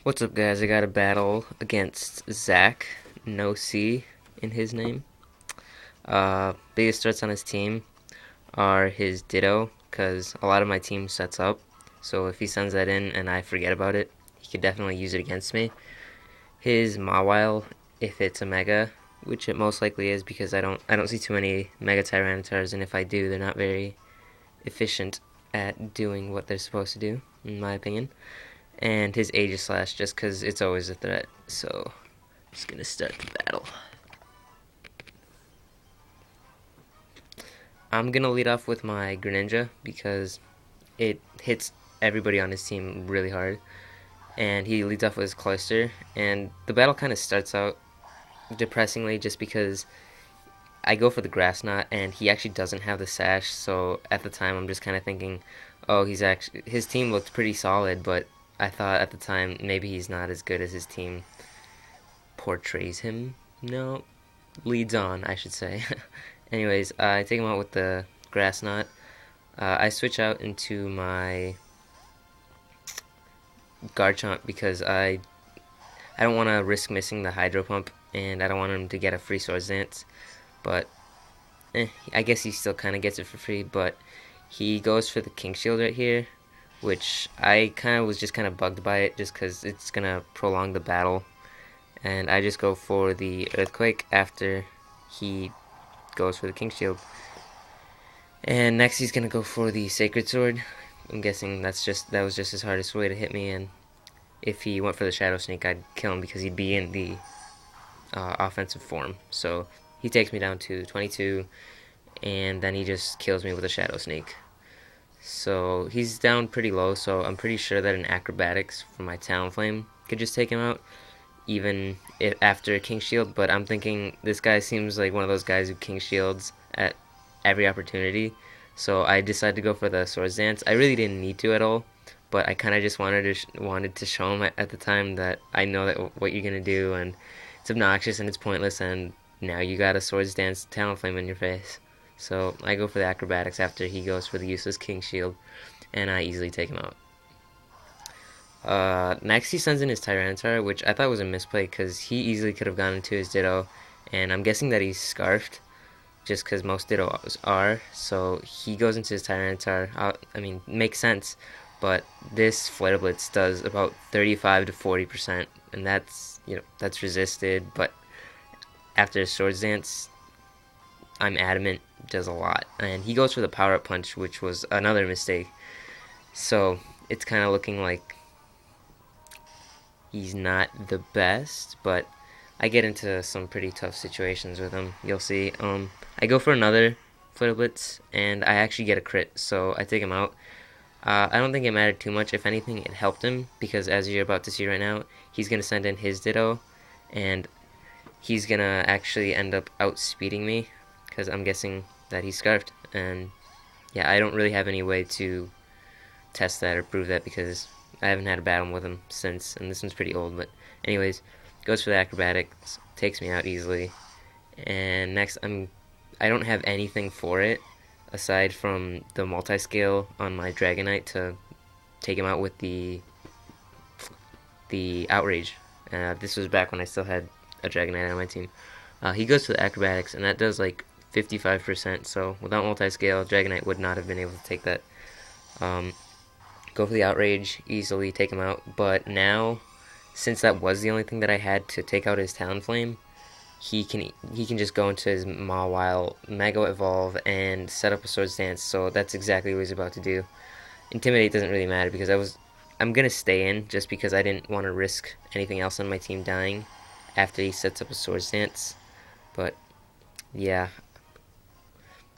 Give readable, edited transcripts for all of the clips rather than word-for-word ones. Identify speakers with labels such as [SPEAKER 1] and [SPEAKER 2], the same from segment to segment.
[SPEAKER 1] What's up, guys? I got a battle against Zach, no C in his name. Biggest threats on his team are his Ditto, because a lot of my team sets up. So if he sends that in and I forget about it, he could definitely use it against me. His Mawile, if it's a Mega, which it most likely is, because I don't see too many Mega Tyrantars, and if I do, they're not very efficient at doing what they're supposed to do, in my opinion. And his Aegislash, just because it's always a threat. So, I'm just gonna start the battle. I'm gonna lead off with my Greninja because it hits everybody on his team really hard. And he leads off with his Cloyster, and the battle kind of starts out depressingly just because I go for the Grass Knot, and he actually doesn't have the Sash. So at the time, I'm just kind of thinking, oh, his team looked pretty solid, but I thought at the time maybe he's not as good as his team portrays him. No, leads on, I should say. Anyways, I take him out with the Grass Knot. I switch out into my Garchomp because I don't want to risk missing the Hydro Pump, and I don't want him to get a free Swords Dance. But I guess he still kind of gets it for free. But he goes for the King Shield right here, which I kind of was just kind of bugged by it, just because it's gonna prolong the battle. And I just go for the Earthquake after he goes for the King Shield. And next he's gonna go for the Sacred Sword. I'm guessing that was just his hardest way to hit me. And if he went for the Shadow Sneak, I'd kill him because he'd be in the offensive form. So he takes me down to 22, and then he just kills me with a Shadow Sneak. So he's down pretty low. So I'm pretty sure that an Acrobatics from my Talonflame could just take him out, even if after King Shield. But I'm thinking this guy seems like one of those guys who King Shields at every opportunity. So I decided to go for the Swords Dance. I really didn't need to at all, but I kind of just wanted to show him at the time that I know that what you're gonna do, and it's obnoxious and it's pointless, and now you got a Swords Dance Talonflame in your face. So I go for the Acrobatics after he goes for the useless King Shield, and I easily take him out. Next he sends in his Tyranitar, which I thought was a misplay because he easily could have gone into his Ditto, and I'm guessing that he's Scarfed, just because most Dittos are. So he goes into his Tyranitar. I mean, makes sense, but this Flare Blitz does about 35 to 40%, and that's resisted. But after Swords Dance, I'm adamant, does a lot. And he goes for the Power Up Punch, which was another mistake. So it's kind of looking like he's not the best, but I get into some pretty tough situations with him. You'll see. I go for another Flare Blitz, and I actually get a crit, so I take him out. I don't think it mattered too much. If anything, it helped him, because as you're about to see right now, he's going to send in his Ditto, and he's going to actually end up outspeeding me, because I'm guessing that he's Scarfed. And yeah, I don't really have any way to test that or prove that, because I haven't had a battle with him since, and this one's pretty old. But anyways, goes for the Acrobatics, takes me out easily. And next, I don't have anything for it aside from the multi-scale on my Dragonite to take him out with the Outrage. This was back when I still had a Dragonite on my team. He goes for the Acrobatics, and that does like 55%. So without multi-scale, Dragonite would not have been able to take that. Go for the Outrage, easily take him out. But now, since that was the only thing that I had to take out his Talonflame, he can just go into his Mawile, Mega Evolve, and set up a Swords Dance. So that's exactly what he's about to do. Intimidate doesn't really matter because I'm gonna stay in just because I didn't want to risk anything else on my team dying after he sets up a Swords Dance. But yeah,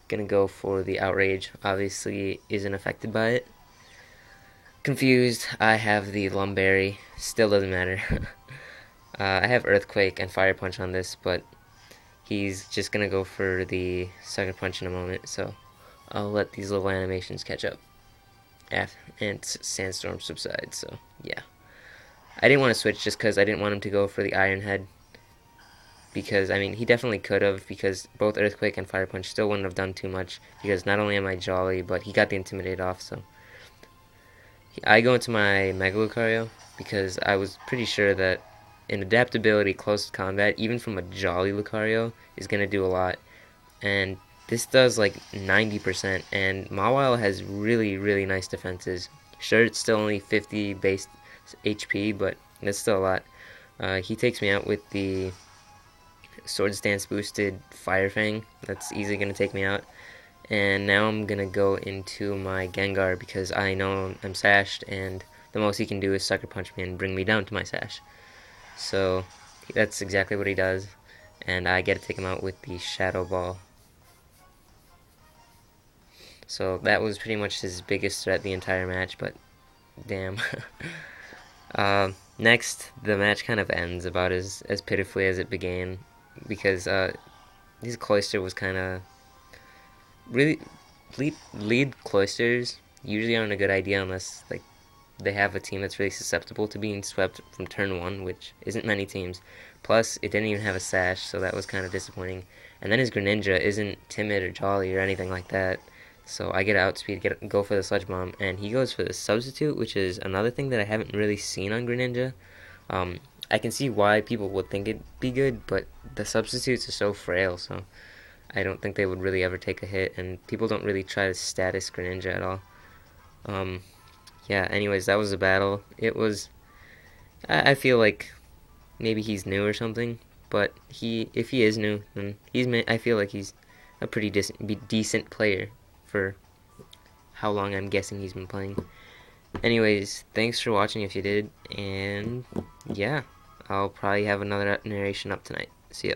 [SPEAKER 1] gonna go for the Outrage. Obviously, isn't affected by it. Confused. I have the Lumberry. Still doesn't matter. I have Earthquake and Fire Punch on this, but he's just gonna go for the Sucker Punch in a moment, so I'll let these little animations catch up and Sandstorm subside. So yeah, I didn't want to switch just because I didn't want him to go for the Iron Head, because I mean he definitely could have, because both Earthquake and Fire Punch still wouldn't have done too much, because not only am I Jolly, but he got the Intimidate off. So I go into my Mega Lucario, because I was pretty sure that in adaptability, close combat, even from a Jolly Lucario, is going to do a lot. And this does like 90%, and Mawile has really, really nice defenses. Sure, it's still only 50 base HP, but that's still a lot. He takes me out with the Swords Dance boosted Fire Fang. That's easily going to take me out. And now I'm going to go into my Gengar because I know I'm sashed, and the most he can do is Sucker Punch me and bring me down to my sash. So that's exactly what he does, and I get to take him out with the Shadow Ball. So that was pretty much his biggest threat the entire match, but damn. Next, the match kind of ends about as pitifully as it began, because his Cloyster was kind of really lead Cloysters usually aren't a good idea unless like they have a team that's really susceptible to being swept from turn one, which isn't many teams. Plus, it didn't even have a sash, so that was kind of disappointing. And then his Greninja isn't timid or jolly or anything like that. So I get outspeed, go for the Sludge Bomb, and he goes for the Substitute, which is another thing that I haven't really seen on Greninja. I can see why people would think it'd be good, but the substitutes are so frail, so I don't think they would really ever take a hit, and people don't really try to status Greninja at all. Um, yeah, anyways, that was a battle. It was, I feel like maybe he's new or something, but if he is new, then I feel like he's a pretty decent player for how long I'm guessing he's been playing. Anyways, thanks for watching if you did, and yeah, I'll probably have another narration up tonight. See ya.